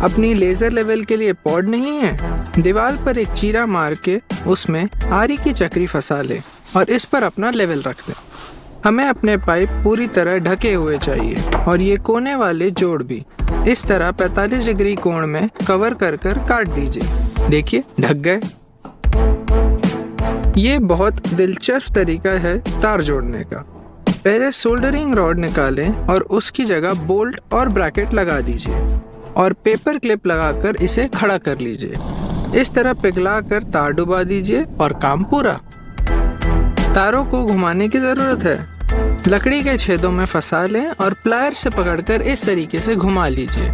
अपनी laser level के लिए पॉड नहीं है? दीवार पर एक चीरा मार के उसमें आरी की चक्री फंसा ले और इस पर अपना लेवल रख दें। हमें अपने पाइप पूरी तरह ढके हुए चाहिए और ये कोने वाले जोड़ भी इस तरह 45 डिग्री कोण में कवर कर कर काट दीजिए। देखिए ढक गए। ये बहुत दिलचस्प तरीका है तार जोड़ने का। पहले सोल्डरिंग रॉड निकालें और उसकी जगह बोल्ट और ब्रैकेट लगा दीजिए और पेपर क्लिप लगाकर इसे खड़ा कर लीजिए। इस तरह पिघला कर तार डुबा दीजिए और काम पूरा। तारों को घुमाने की जरूरत है। लकड़ी के छेदों में फंसा लें और प्लायर से पकड़कर इस तरीके से घुमा लीजिए।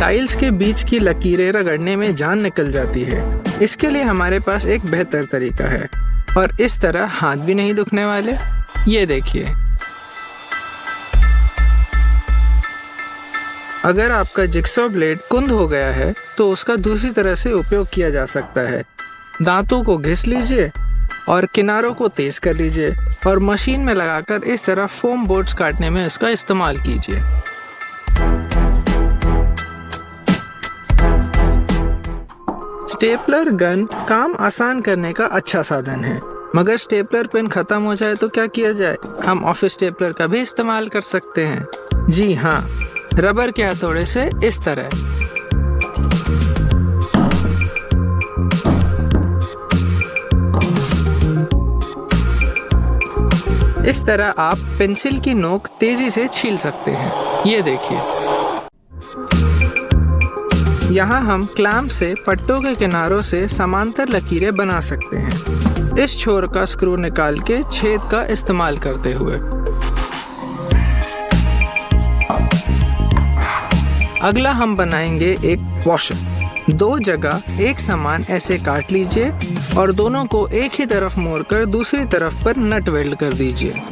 टाइल्स के बीच की लकीरें रगड़ने में जान निकल जाती है। इसके लिए हमारे पास एक बेहतर तरीका है और इस तरह हाथ भी नहीं दुखने वाले। ये देखिए। अगर आपका जिक्सॉ ब्लेड कुंद हो गया है तो उसका दूसरी तरह से उपयोग किया जा सकता है। दांतों को घिस लीजिए और किनारों को तेज कर लीजिए और मशीन में लगाकर इस तरह फोम बोर्ड्स काटने में इसका इस्तेमाल कीजिए। स्टेपलर गन काम आसान करने का अच्छा साधन है, मगर स्टेपलर पेन खत्म हो जाए तो क्या किया जाए? हम ऑफिस स्टेपलर का भी इस्तेमाल कर सकते हैं। जी हाँ, रबर के हथौड़े से इस तरह। इस तरह आप पेंसिल की नोक तेजी से छील सकते हैं। ये देखिए। यहाँ हम क्लैंप से पट्टों के किनारों से समांतर लकीरें बना सकते हैं, इस छोर का स्क्रू निकाल के छेद का इस्तेमाल करते हुए। अगला हम बनाएंगे एक वॉशर। 2 जगह एक समान ऐसे काट लीजिए और दोनों को एक ही तरफ मोड़कर दूसरी तरफ पर नट वेल्ड कर दीजिए।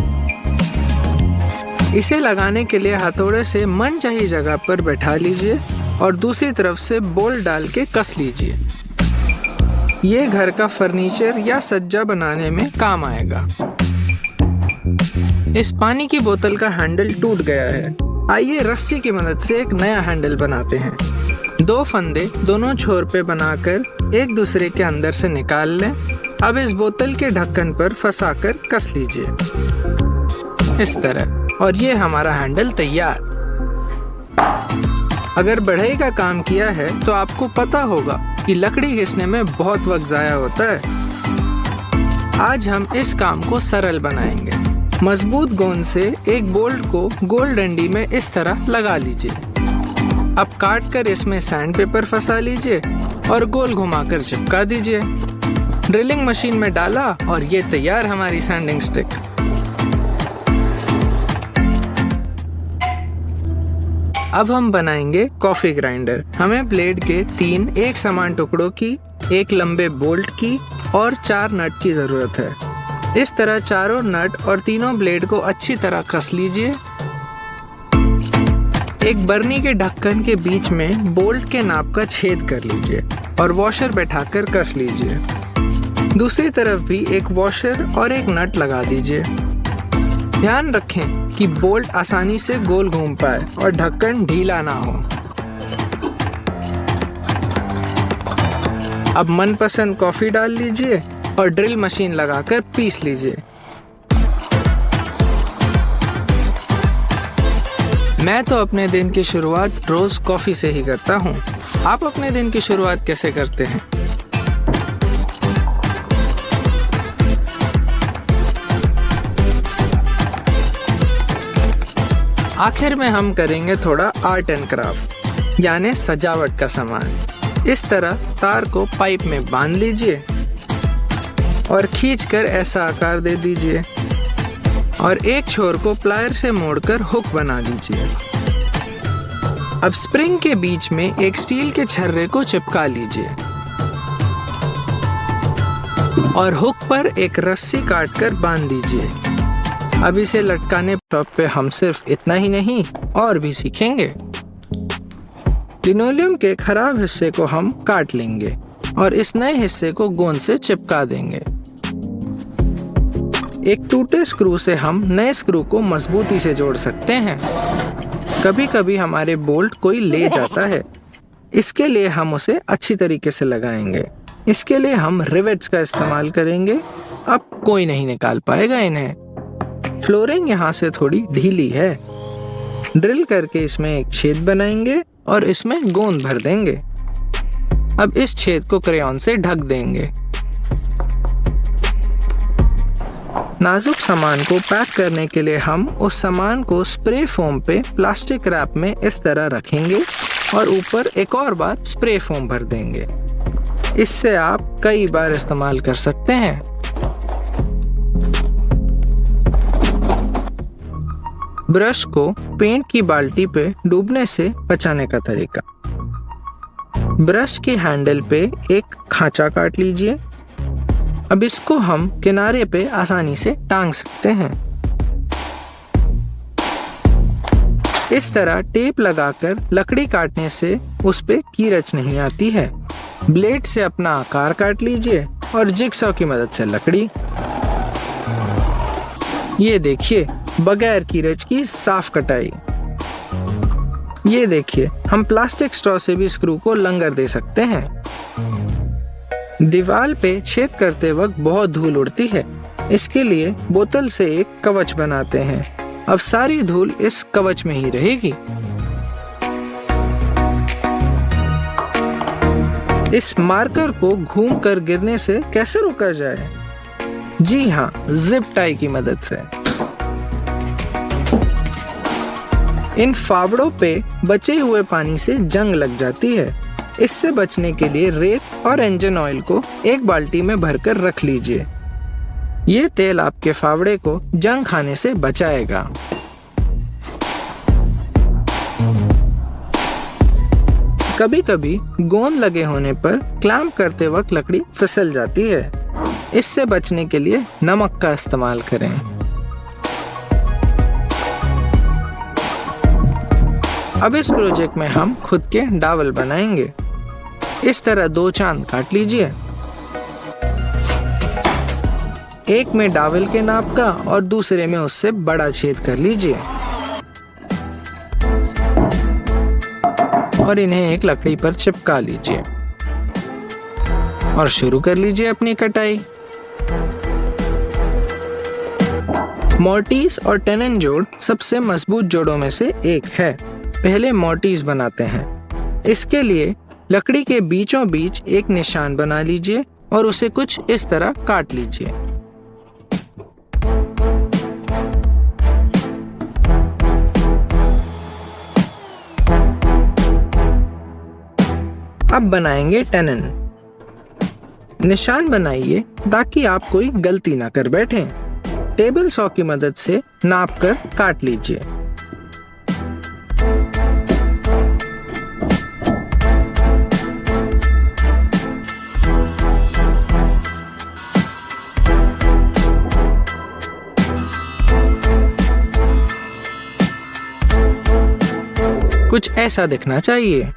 इसे लगाने के लिए हथौड़े से मनचाही जगह पर बैठा लीजिए और दूसरी तरफ से बोल्ट डाल के कस लीजिए। ये घर का फर्नीचर या सज्जा बनाने में काम आएगा। इस पानी की बोतल का हैंडल टूट गया है। आइए रस्सी की मदद से एक नया हैंडल बनाते हैं। 2 फंदे दोनों छोर पे बनाकर एक दूसरे के अंदर से निकाल लें। अब इस बोतल के ढक्कन पर फंसाकर कस लीजिए इस तरह, और ये हमारा हैंडल तैयार। अगर बढ़ई का काम किया है तो आपको पता होगा कि लकड़ी घिसने में बहुत वक्त जाया होता है। आज हम इस काम को सरल बनाएंगे। मजबूत गोंद से एक बोल्ट को गोल डंडी में इस तरह लगा लीजिए। अब काट कर इसमें सैंड पेपर फंसा लीजिए और गोल घुमाकर चिपका दीजिए। ड्रिलिंग मशीन में डाला और ये तैयार हमारी सैंडिंग स्टिक। अब हम बनाएंगे कॉफी ग्राइंडर। हमें ब्लेड के 3 एक समान टुकड़ों की, एक लंबे बोल्ट की और 4 नट की जरूरत है। इस तरह चारों नट और तीनों ब्लेड को अच्छी तरह कस लीजिए। एक बरनी के ढक्कन के बीच में बोल्ट के नाप का छेद कर लीजिए और वॉशर बैठाकर कस लीजिए। दूसरी तरफ भी एक वॉशर और एक नट लगा दीजिए। ध्यान रखें कि बोल्ट आसानी से गोल घूम पाए और ढक्कन ढीला ना हो। अब मनपसंद कॉफी डाल लीजिए और ड्रिल मशीन लगाकर पीस लीजिए। मैं तो अपने दिन की शुरुआत रोज कॉफी से ही करता हूँ। आप अपने दिन की शुरुआत कैसे करते हैं? आखिर में हम करेंगे थोड़ा आर्ट एंड क्राफ्ट, यानी सजावट का सामान। इस तरह तार को पाइप में बांध लीजिए और खींचकर ऐसा आकार दे दीजिए और एक छोर को प्लायर से मोड़कर हुक बना लीजिए। अब स्प्रिंग के बीच में एक स्टील के छर्रे को चिपका लीजिए और हुक पर एक रस्सी काटकर बांध दीजिए। अब इसे लटकाने पे हम सिर्फ इतना ही नहीं और भी सीखेंगे। लिनोलियम के खराब हिस्से को हम काट लेंगे और इस नए हिस्से को गोंद से चिपका देंगे। एक टूटे स्क्रू से हम नए स्क्रू को मजबूती से जोड़ सकते हैं। कभी कभी हमारे बोल्ट कोई ले जाता है, इसके लिए हम उसे अच्छी तरीके से लगाएंगे। इसके लिए हम रिवेट्स का इस्तेमाल करेंगे। अब कोई नहीं निकाल पाएगा इन्हें। फ्लोरिंग यहाँ से थोड़ी ढीली है। ड्रिल करके इसमें एक छेद बनाएंगे और इसमें गोंद भर देंगे। अब इस छेद को क्रेयॉन से ढक देंगे। नाजुक सामान को पैक करने के लिए हम उस सामान को स्प्रे फोम पे प्लास्टिक रैप में इस तरह रखेंगे और ऊपर एक और बार स्प्रे फोम भर देंगे। इससे आप कई बार इस्तेमाल कर सकते हैं। ब्रश को पेंट की बाल्टी पे डूबने से बचाने का तरीका। ब्रश के हैंडल पे एक खांचा काट लीजिए। अब इसको हम किनारे पे आसानी से टांग सकते हैं। इस तरह टेप लगाकर लकड़ी काटने से उस पे कीरच नहीं आती है। ब्लेड से अपना आकार काट लीजिए और जिगसॉ की मदद से लकड़ी। ये देखिए, बगैर कीरच की साफ कटाई। ये देखिए, हम प्लास्टिक स्ट्रॉ से भी स्क्रू को लंगर दे सकते हैं। दीवार पे छेद करते वक्त बहुत धूल उड़ती है, इसके लिए बोतल से एक कवच बनाते हैं। अब सारी धूल इस कवच में ही रहेगी। इस मार्कर को घूमकर गिरने से कैसे रोका जाए? जी हाँ, जिप टाई की मदद से। इन फावड़ों पे बचे हुए पानी से जंग लग जाती है। इससे बचने के लिए रेत और इंजन ऑयल को एक बाल्टी में भरकर रख लीजिए। ये तेल आपके फावड़े को जंग खाने से बचाएगा। कभी कभी गोंद लगे होने पर क्लैंप करते वक्त लकड़ी फिसल जाती है। इससे बचने के लिए नमक का इस्तेमाल करें। अब इस प्रोजेक्ट में हम खुद के डावल बनाएंगे। इस तरह 2 चांद काट लीजिए। एक में डावल के नाप का और दूसरे में उससे बड़ा छेद कर लीजिए और इन्हें एक लकड़ी पर चिपका लीजिए और शुरू कर लीजिए अपनी कटाई। मोर्टीज और टेनन जोड़ सबसे मजबूत जोड़ों में से एक है। पहले मोर्टीज बनाते हैं। इसके लिए लकड़ी के बीचों बीच एक निशान बना लीजिए और उसे कुछ इस तरह काट लीजिए। अब बनाएंगे टेनन। निशान बनाइए ताकि आप कोई गलती ना कर बैठें। टेबल सॉ की मदद से नाप कर काट लीजिए। कुछ ऐसा दिखना चाहिए।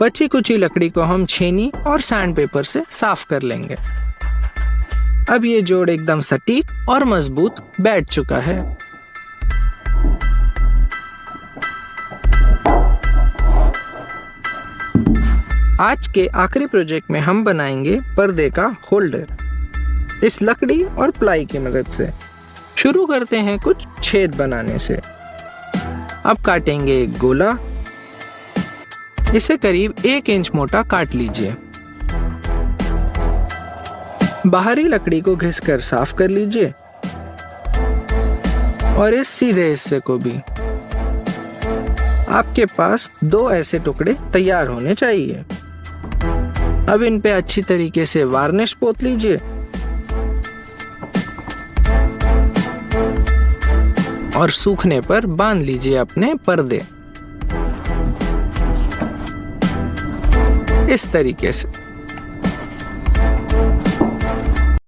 बची कुची लकड़ी को हम छेनी और सैंड पेपर से साफ कर लेंगे। अब ये जोड़ एकदम सटीक और मजबूत बैठ चुका है। आज के आखिरी प्रोजेक्ट में हम बनाएंगे पर्दे का होल्डर। इस लकड़ी और प्लाई की मदद से शुरू करते हैं कुछ छेद बनाने से। अब काटेंगे एक गोला। इसे करीब 1 इंच मोटा काट लीजिए। बाहरी लकड़ी को घिसकर साफ कर लीजिए और इस सीधे हिस्से को भी। आपके पास 2 ऐसे टुकड़े तैयार होने चाहिए। अब इन पे अच्छी तरीके से वार्निश पोत लीजिए और सूखने पर बांध लीजिए अपने पर्दे इस तरीके से।